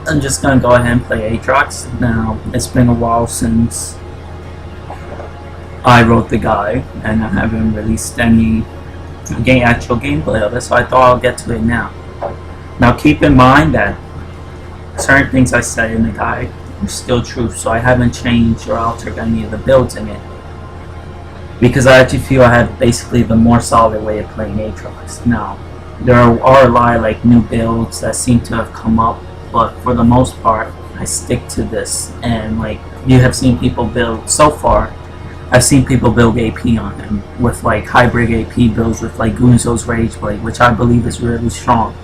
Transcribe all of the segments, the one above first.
I'm just gonna go ahead and play Aatrox. Now, it's been a while since I wrote the guide, and I haven't released any actual gameplay of it, so I thought I'll get to it now. Now, keep in mind that certain things I said in the guide are still true, so I haven't changed or altered any of the builds in it. Because I actually feel I have basically the more solid way of playing Aatrox. Now, there are a lot of like new builds that seem to have come up, but for the most part, I stick to this. And like you have seen people build so far, I've seen people build AP on him with like hybrid AP builds with like Gunzo's Rage Blade, which I believe is really strong.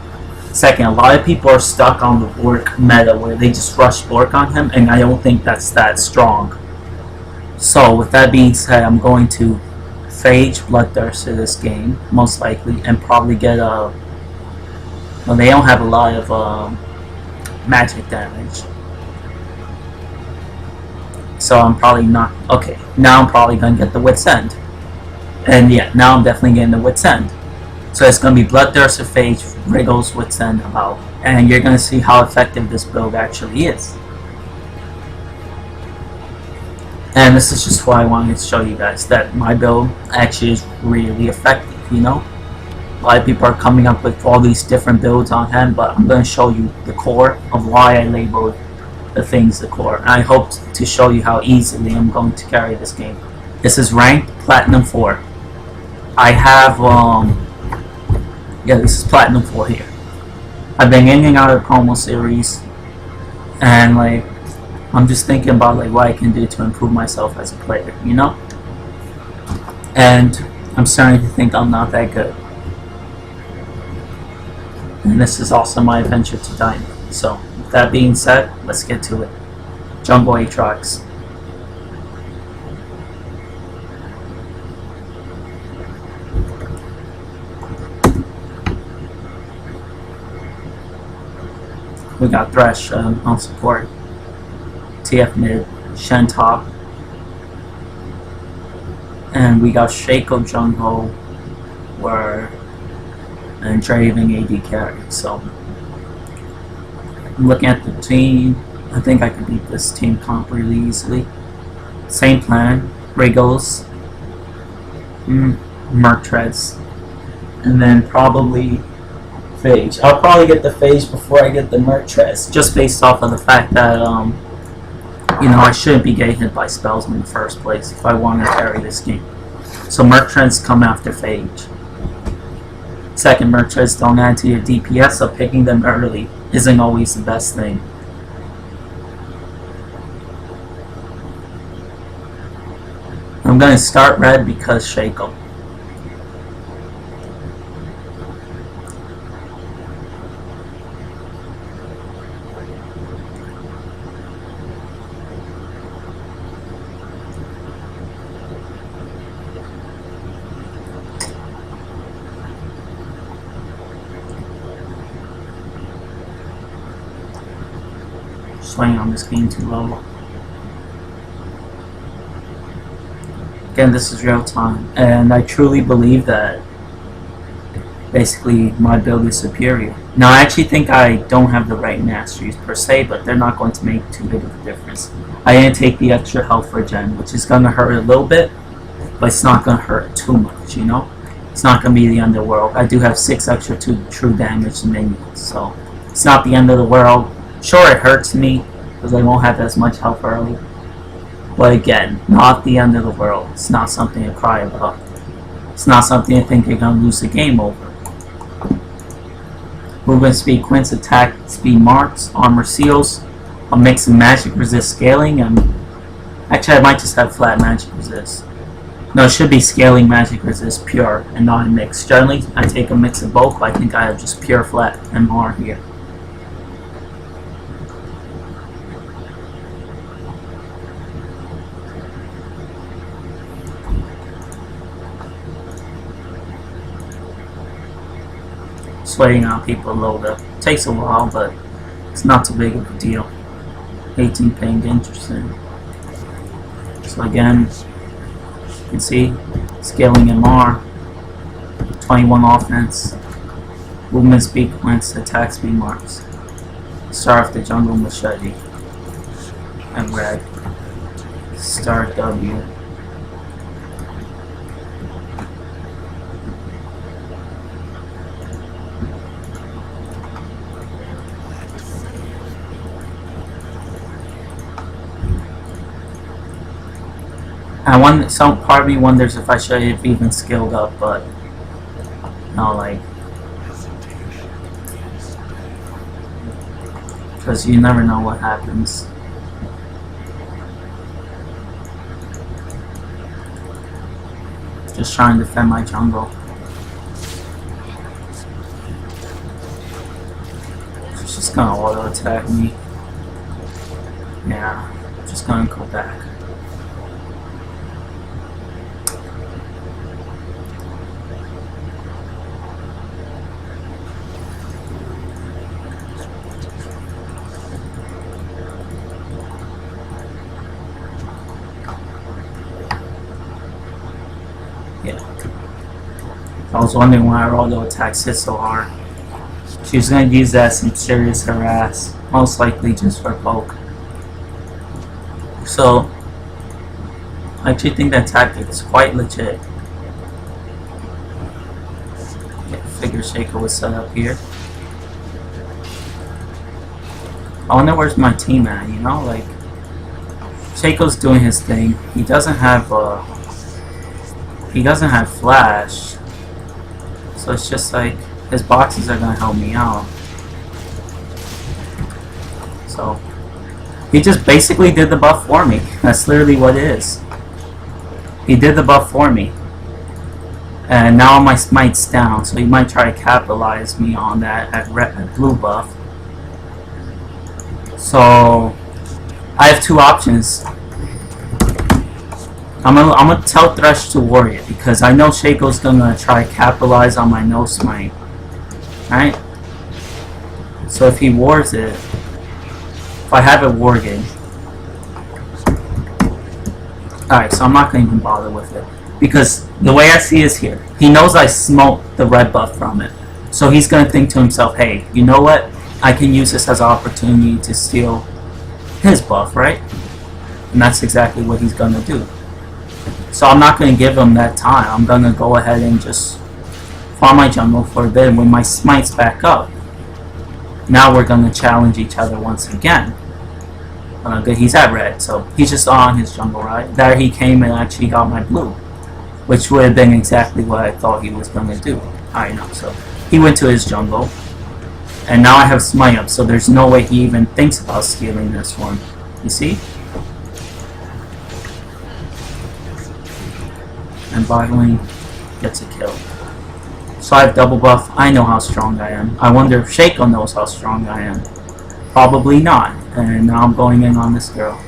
Second, a lot of people are stuck on the Bork meta where they just rush Bork on him, and I don't think that's that strong. So with that being said, I'm going to Phage Bloodthirster this game, most likely, and probably get a... Well, they don't have a lot of magic damage. So I'm probably not... Okay, now I'm probably going to get the Wit's End. And yeah, now I'm definitely getting the Wit's End. So it's going to be Bloodthirster, Phage, Wriggles, Wit's End about. And you're going to see how effective this build actually is. And this is just why I wanted to show you guys that my build actually is really effective, you know? A lot of people are coming up with all these different builds on hand, but I'm going to show you the core of why I labeled the things the core. And I hope to show you how easily I'm going to carry this game. This is ranked Platinum 4. I have, yeah, this is Platinum 4 here. I've been in and out of promo series, and like, I'm just thinking about like what I can do to improve myself as a player, you know? And I'm starting to think I'm not that good. And this is also my adventure to Diamond. So, with that being said, let's get to it. Jungle Aatrox. We got Thresh on support. TF mid, Shen top, and we got Shaco jungle, and Draven AD carry. So I'm looking at the team. I think I could beat this team comp really easily. Same plan: Wriggles, Merc Treads, and then probably Phage. I'll probably get the Phage before I get the Merc Treads, just based off of the fact that you know, I shouldn't be getting hit by spells in the first place if I want to carry this game. So Merc Treads come after Phage. Second, Merc Treads don't add to your DPS, so picking them early isn't always the best thing. I'm going to start red because Shaco. Swing on this game too low. Again, this is real time, and I truly believe that basically my build is superior. Now, I actually think I don't have the right masteries per se, but they're not going to make too big of a difference. I didn't take the extra health regen, which is going to hurt a little bit, but it's not going to hurt too much, you know? It's not going to be the underworld. I do have 6 extra true damage to minions, so it's not the end of the world. Sure, it hurts me because I won't have as much health early, but again, not the end of the world. It's not something to cry about. It's not something to think you're going to lose the game over. Movement speed, Quince, attack speed marks, armor seals, a mix of magic resist scaling, and actually I might just have flat magic resist. No, it should be scaling magic resist pure and not a mix. Generally, I take a mix of both, but I think I have just pure flat MR here. Sweating out people load up. Takes a while, but it's not too big of a deal. 18 ping, interesting. So again, you can see scaling MR, 21 offense, movement speed, Quince, attack speed marks. Start off the jungle machete. And red. Start W. Some part of me wonders if I should have even skilled up, but no, like, because you never know what happens. Just trying to defend my jungle. She's just gonna auto attack me. Yeah, just gonna go back. Yeah. I was wondering why her auto attacks hit so hard. She was going to use that some serious harass. Most likely just for poke. So, I actually think that tactic is quite legit. Yeah, figure Shaco was set up here. I wonder where's my team at, you know? Like, Shaco's doing his thing. He doesn't have flash, so it's just like his boxes are gonna help me out. So he just basically did the buff for me. That's literally what it is. He did the buff for me, and now my smite's down, so he might try to capitalize me on that at blue buff. So I have two options. I'm gonna tell Thresh to ward it because I know Shaco's gonna try to capitalize on my no smite. Right? So if he wards it, if I have it warded, alright, so I'm not gonna even bother with it. Because the way I see it is here. He knows I smoked the red buff from it. So he's gonna think to himself, hey, you know what? I can use this as an opportunity to steal his buff, right? And that's exactly what he's gonna do. So I'm not going to give him that time. I'm going to go ahead and just farm my jungle for a bit. When my smite's back up, now we're going to challenge each other once again. Good, he's at red, so he's just on his jungle, right? There he came and actually got my blue, which would have been exactly what I thought he was going to do. Alright, no, so he went to his jungle, and now I have smite up, so there's no way he even thinks about stealing this one. You see? And bot lane gets a kill. So I have double buff. I know how strong I am. I wonder if Shaco knows how strong I am. Probably not. And now I'm going in on this girl.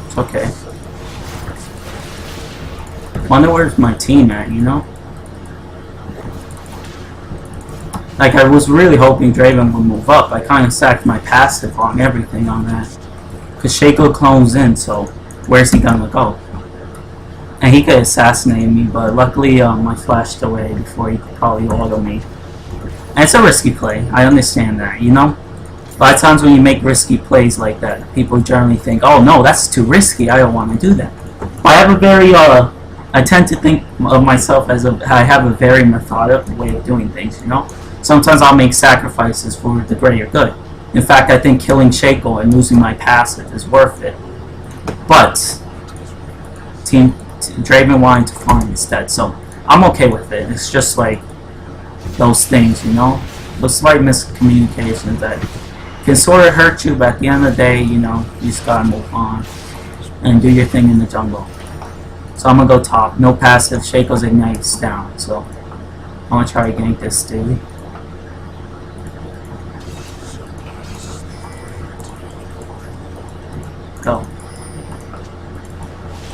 It's okay. Wonder where's my team at, you know? Like, I was really hoping Draven would move up. I kind of sacked my passive on everything on that. Because Shaco clones in, so where's he gonna go? And he could assassinate me, but luckily I flashed away before he could probably auto me. And it's a risky play. I understand that, you know? A lot of times when you make risky plays like that, people generally think, oh no, that's too risky, I don't want to do that. I have a very, I tend to think of myself as I have a very methodical way of doing things, you know? Sometimes I'll make sacrifices for the greater good. In fact, I think killing Shaco and losing my passive is worth it. But Team Draven wanted to farm instead, so I'm okay with it. It's just like those things, you know? Those slight miscommunications that can sort of hurt you, but at the end of the day, you know, you just gotta move on and do your thing in the jungle. So I'm gonna go top. No passive. Shaco's Ignite's down, so I'm gonna try to gank this dude. Go.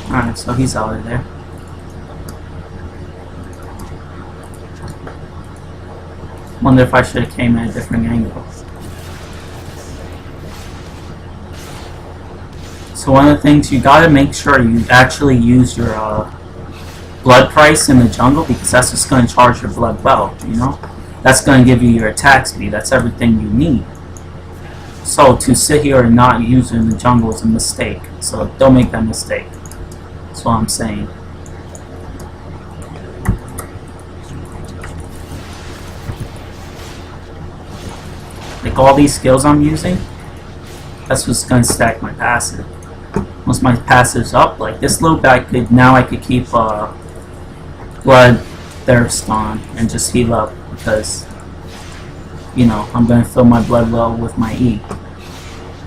Alright, so he's out of there. Wonder if I should have came at a different angle. So one of the things you gotta make sure you actually use your blood price in the jungle, because that's just gonna charge your blood well, you know? That's gonna give you your attack speed, that's everything you need. So to sit here and not use it in the jungle is a mistake. So don't make that mistake. That's what I'm saying. Like all these skills I'm using, that's what's gonna stack my passive. Once my passive's up, like this loop, I could keep blood thirst on and just heal up, because you know I'm gonna fill my blood well with my E,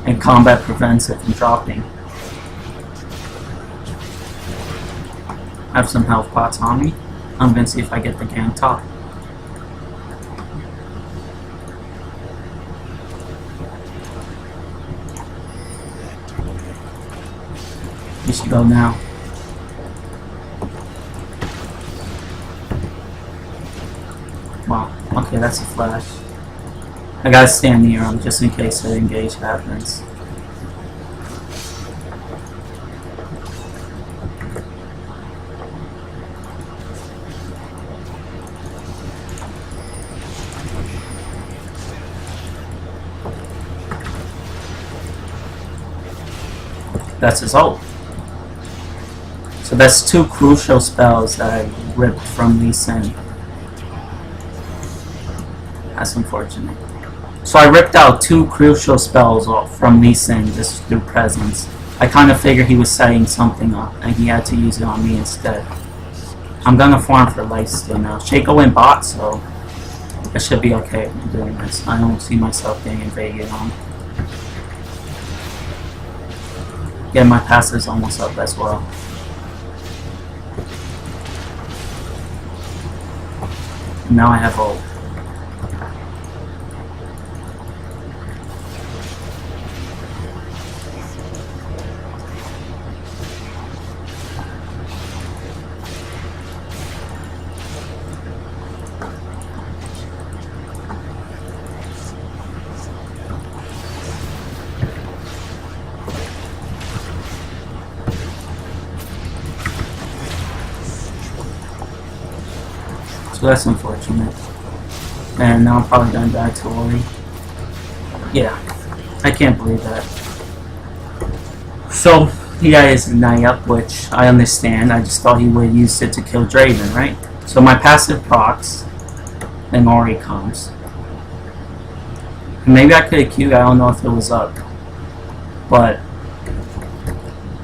and combat prevents it from dropping. I have some health pots on me. I'm gonna see if I get the gang top. We should go now. Wow, okay, that's a flash. I gotta stand near him just in case the engage happens. That's his ult. So that's two crucial spells that I ripped from Lee Sin. That's unfortunate. So I ripped out two crucial spells off from Lee Sin just through presence. I kind of figured he was setting something up and he had to use it on me instead. I'm gonna farm for life still now. Shaco went bot, so I should be okay in doing this. I don't see myself getting invaded on. Yeah, my passive's almost up as well. And now I have ult. So that's unfortunate. And now I'm probably going back to Ori. Yeah, I can't believe that. So he got his Ignite up, which I understand. I just thought he would use it to kill Draven, right? So my passive procs, then Ori comes. And maybe I could have queued, I don't know if it was up. But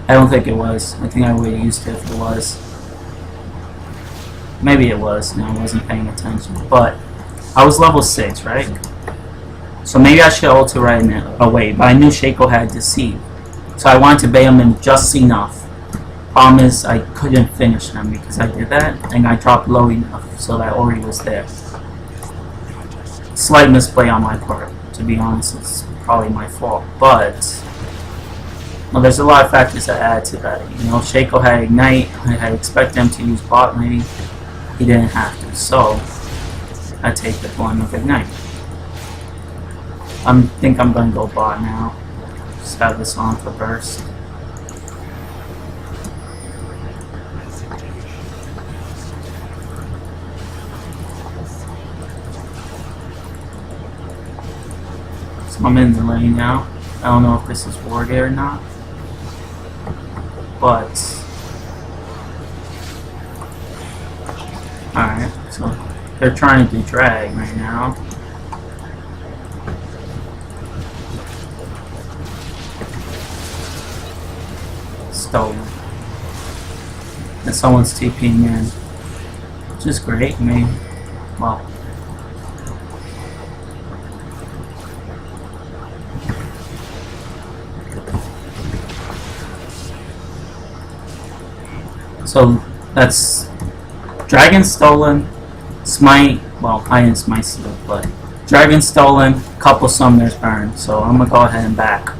I don't think it was. I think I would have used it if it was. Maybe it was, and I wasn't paying attention. But I was level 6, right? So maybe I should ult right now. Oh wait, but I knew Shaco had Deceive. So I wanted to bait him in just enough. Problem is, I couldn't finish him because I did that, and I dropped low enough so that Ori was there. Slight misplay on my part, to be honest. It's probably my fault. But well, there's a lot of factors that add to that. You know, Shaco had Ignite. I had expected him to use bot lane. He didn't have to, so I take the one of Ignite. I think I'm gonna go bot now. Just have this on for burst. So I'm in the lane now. I don't know if this is ward or not, but alright, so they're trying to do drag right now. Stolen. And someone's TPing in, which is great. I mean, well. So that's Dragon stolen, smite, well I didn't smite steal, but Dragon stolen, couple summoners burned, so I'm gonna go ahead and back.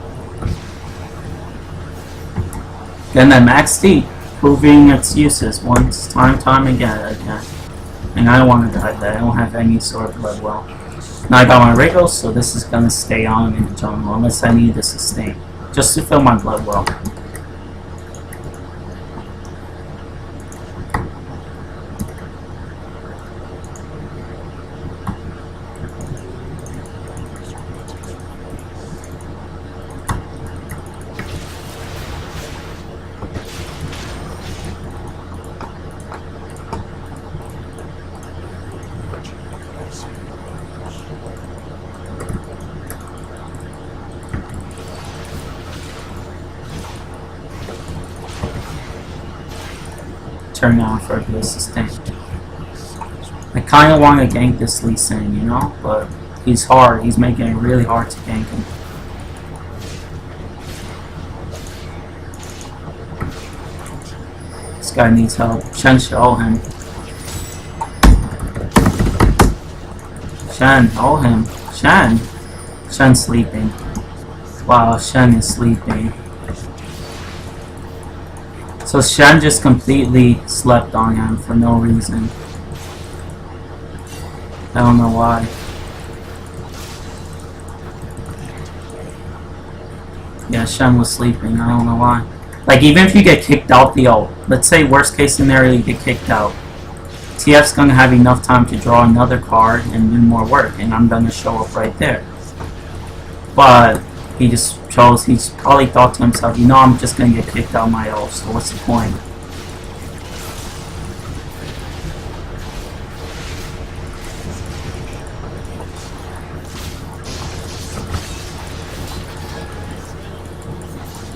Getting that max D, proving its uses once, time again. And I don't want to die that, I don't have any sword blood well. Now I got my Wriggles, so this is gonna stay on in the jungle unless I need to sustain. Just to fill my blood well. turn on for a good sustain. I kind of want to gank this Lee Sin, you know, but he's hard. He's making it really hard to gank him. This guy needs help. Shen should ult him. Shen, ult him. Shen! Shen's sleeping. Wow, Shen is sleeping. So Shen just completely slept on him for no reason. I don't know why. Yeah, Shen was sleeping. I don't know why. Like, even if you get kicked out the ult, let's say worst case scenario you get kicked out, TF's gonna have enough time to draw another card and do more work, and I'm gonna show up right there. But he just chose, he's probably thought to himself, you know, I'm just gonna get kicked out my ult, so what's the point?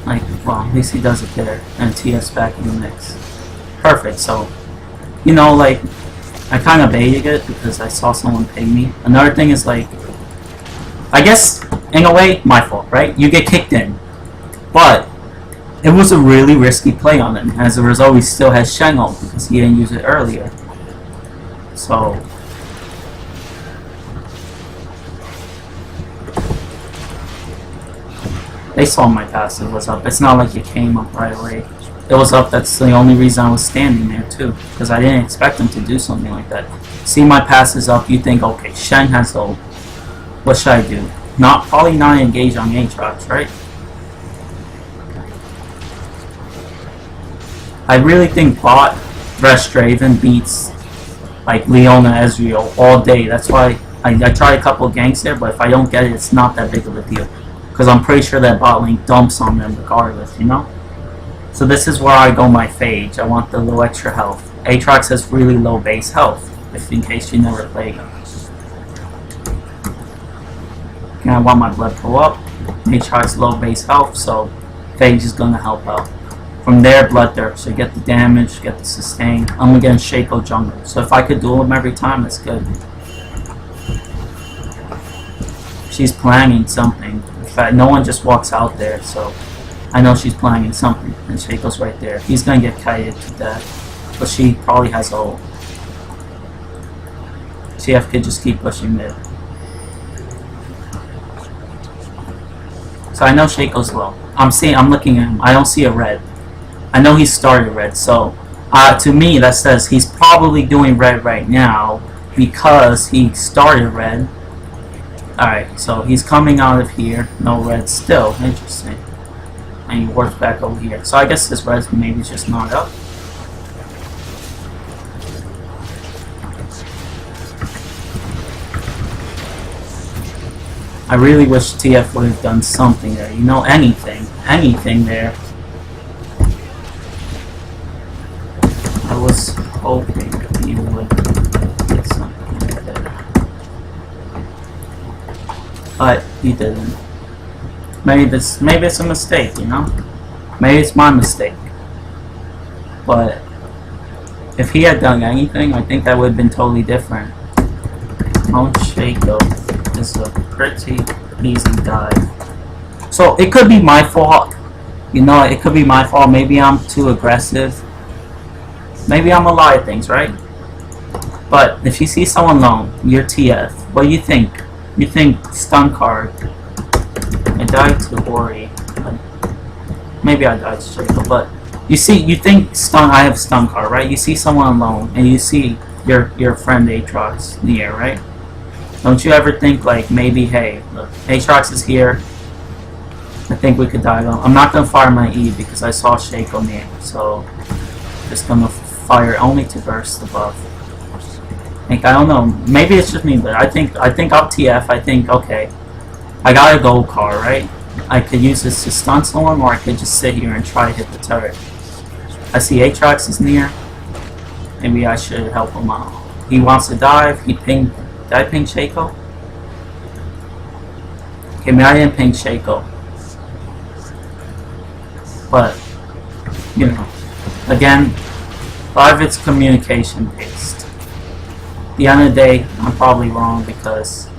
Like, well, at least he does it there, and TF's back in the mix. Perfect, so, you know, like, I kind of baited it because I saw someone pay me. Another thing is, like, I guess, in a way, my fault, right? You get kicked in. But, it was a really risky play on him. As a result, he still has Shen ult because he didn't use it earlier. So, they saw my passive was up. It's not like it came up right away. It was up, that's the only reason I was standing there too. Because I didn't expect him to do something like that. See my pass is up, you think, okay, Shen has ult. What should I do? Probably not engage on Aatrox, right? I really think bot Thresh Draven beats like Leona Ezreal all day. That's why I tried a couple of ganks there, but if I don't get it, it's not that big of a deal. Because I'm pretty sure that bot lane dumps on them regardless, you know? So this is where I go my phage. I want the low extra health. Aatrox has really low base health, if in case you never played him. Okay, I want my blood pull up. Aatrox low base health, so phage is gonna help out. From there, blood dirt, so get the damage, get the sustain. I'm against Shaco jungle, so if I could duel him every time, that's good. She's planning something. In fact, no one just walks out there, so I know she's planning something. And Shaco's right there. He's gonna get kited to death, but she probably has ult. CF could just keep pushing mid. So I know Shaco's low. I'm looking at him. I don't see a red. I know he started red, so to me that says he's probably doing red right now because he started red. Alright, so he's coming out of here. No red still. Interesting. And he works back over here. So I guess this red maybe just not up. I really wish TF would have done something there. You know, anything. Anything there. I was hoping he would get something there. But he didn't. Maybe it's a mistake, you know? Maybe it's my mistake. But if he had done anything, I think that would have been totally different. Mount Shaco is a pretty easy dive. So it could be my fault. You know, it could be my fault. Maybe I'm too aggressive. Maybe I'm a lot of things, right? But if you see someone low, you're TF. What do you think? You think stun card. I died to Ori. Maybe I died to Shaco, but you think stun. I have stun card, right? You see someone alone, and you see your friend Aatrox near, right? Don't you ever think like maybe, hey, look, Aatrox is here. I think we could dive on. I'm not gonna fire my E because I saw Shaco near, so just gonna fire only to burst the buff. I don't know. Maybe it's just me, but I think I'm TF. I think okay. I got a gold card, right? I could use this to stun someone, or I could just sit here and try to hit the turret. I see Aatrox is near. Maybe I should help him out. He wants to dive. He pinged. Did I ping Shaco? Okay, maybe I didn't ping Shaco. But, you know, again, A lot of it's communication based. At the end of the day, I'm probably wrong because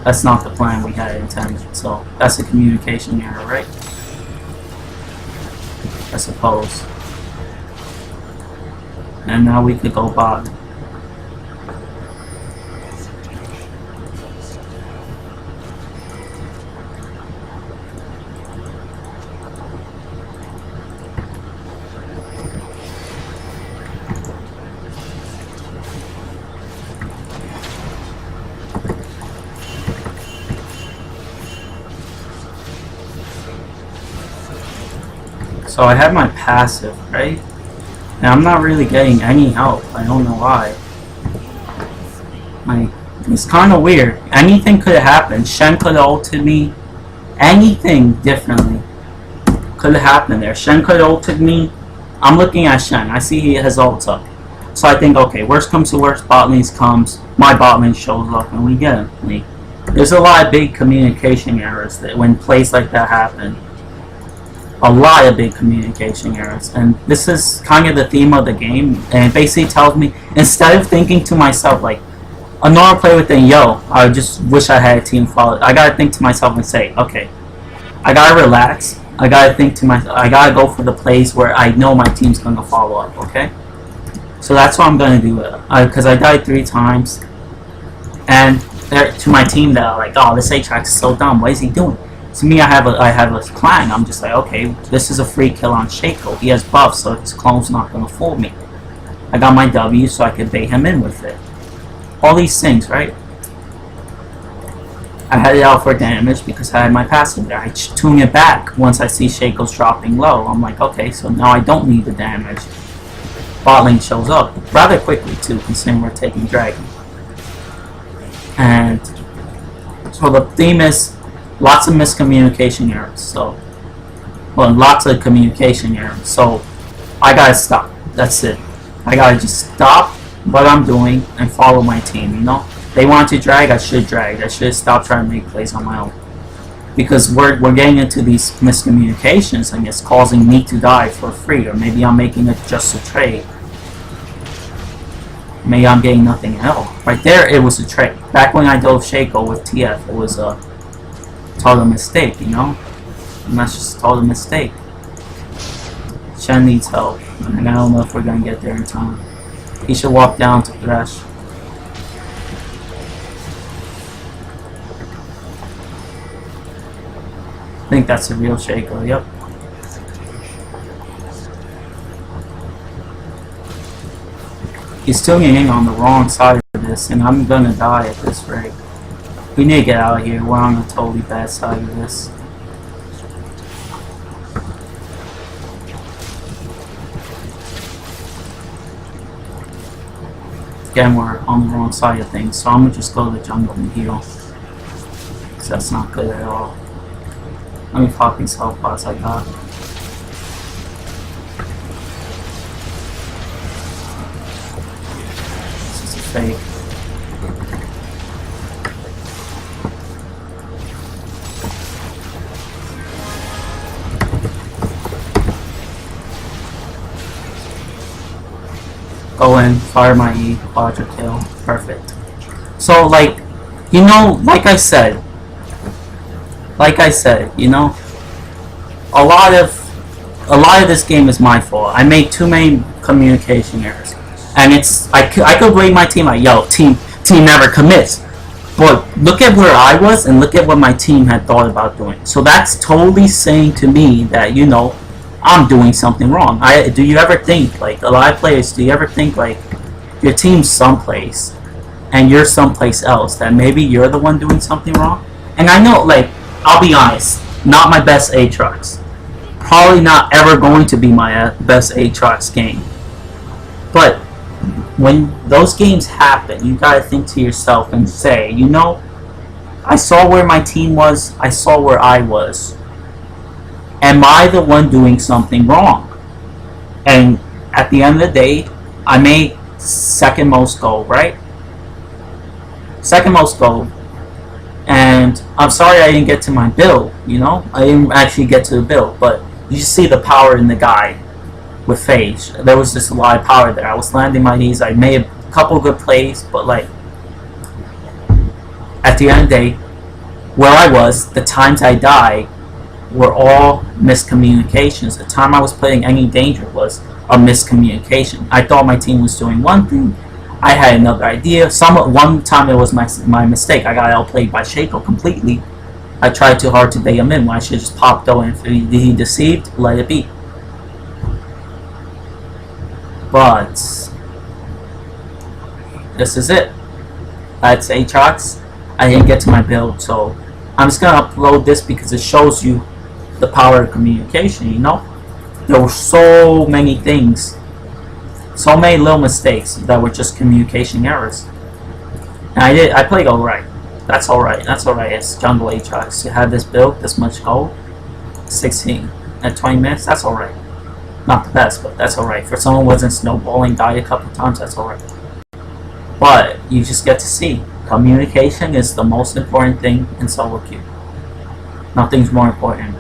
that's not the plan we had intended. So that's a communication error, right? I suppose. And now we could go bot. So I have my passive, right? And I'm not really getting any help. I don't know why. It's kind of weird. Anything could have happened. Shen could have ulted me. Anything differently could have happened there. Shen could have ulted me. I'm looking at Shen. I see he has ults up. So I think, okay, worst comes to worst, bot lanes comes. My bot lane shows up and we get him. There's a lot of big communication errors that when plays like that happen. A lot of big communication errors, and this is kind of the theme of the game, and it basically tells me, instead of thinking to myself like a normal player would think, yo, I just wish I had a team follow, I gotta think to myself and say, okay, I gotta relax, I gotta think to myself, I gotta go for the plays where I know my team's gonna follow up, okay? So that's what I'm gonna do, because I died 3 times, and to my team that are like, oh, this Aatrox is so dumb, what is he doing? To me, I have a plan. I'm just like, okay, this is a free kill on Shaco. He has buffs, so his clone's not gonna fool me. I got my W, so I could bait him in with it. All these things, right? I had it out for damage because I had my passive there. I tune it back once I see Shaco's dropping low. I'm like, okay, so now I don't need the damage. Bot lane shows up rather quickly too, considering we're taking Dragon. And so the theme is lots of miscommunication errors, lots of communication errors, so I gotta stop, that's it. I gotta just stop what I'm doing and follow my team, you know? They want to drag, I should drag. I should stop trying to make plays on my own. Because we're getting into these miscommunications and it's causing me to die for free, or maybe I'm making it just a trade. Maybe I'm getting nothing at all. Right there, it was a trade. Back when I dove Shaco with TF, it was a total mistake, you know? And that's just a total mistake. Shen needs help, and I don't know if we're gonna get there in time. He should walk down to Thresh. I think that's a real Shaco, yep. He's tuning in on the wrong side of this, and I'm gonna die at this rate. We need to get out of here. We're on the totally bad side of this. Again, we're on the wrong side of things, so I'm gonna just go to the jungle and heal. Because that's not good at all. Let me pop these health pots I got. This is a fake. Go in, fire my E, quadra kill, perfect. So like, you know, like I said, you know, a lot of this game is my fault. I made too many communication errors, and I could blame my team like, yo, team never commits. But look at where I was and look at what my team had thought about doing. So that's totally saying to me that, you know, I'm doing something wrong. Do you ever think, like, a lot of players, do you ever think, like, your team's someplace and you're someplace else, that maybe you're the one doing something wrong? And I know, like, I'll be honest, not my best Aatrox. Probably not ever going to be my best Aatrox game. But when those games happen, you gotta think to yourself and say, you know, I saw where my team was, I saw where I was. Am I the one doing something wrong? And at the end of the day, I made second most gold, right? Second most gold. And I'm sorry I didn't get to my build, you know? I didn't actually get to the build, but you see the power in the guy. with Phage. There was just a lot of power there. I was landing my knees. I made a couple good plays, but like at the end of the day, where I was, the times I died were all miscommunications. The time I was putting any danger was a miscommunication. I thought my team was doing one thing. I had another idea. One time it was my mistake. I got outplayed by Shaco completely. I tried too hard to bait him in when I should just popped though, and if he deceived, let it be. But this is it. That's Aatrox. I didn't get to my build, so I'm just gonna upload this because it shows you the power of communication. You know, there were so many things, so many little mistakes that were just communication errors. And I played alright. That's alright. That's alright. It's jungle Aatrox. You have this build, this much gold, 16 at 20 minutes. That's alright. Not the best, but that's alright. For someone who wasn't snowballing, died a couple times, that's alright. But you just get to see communication is the most important thing in solo queue. Nothing's more important.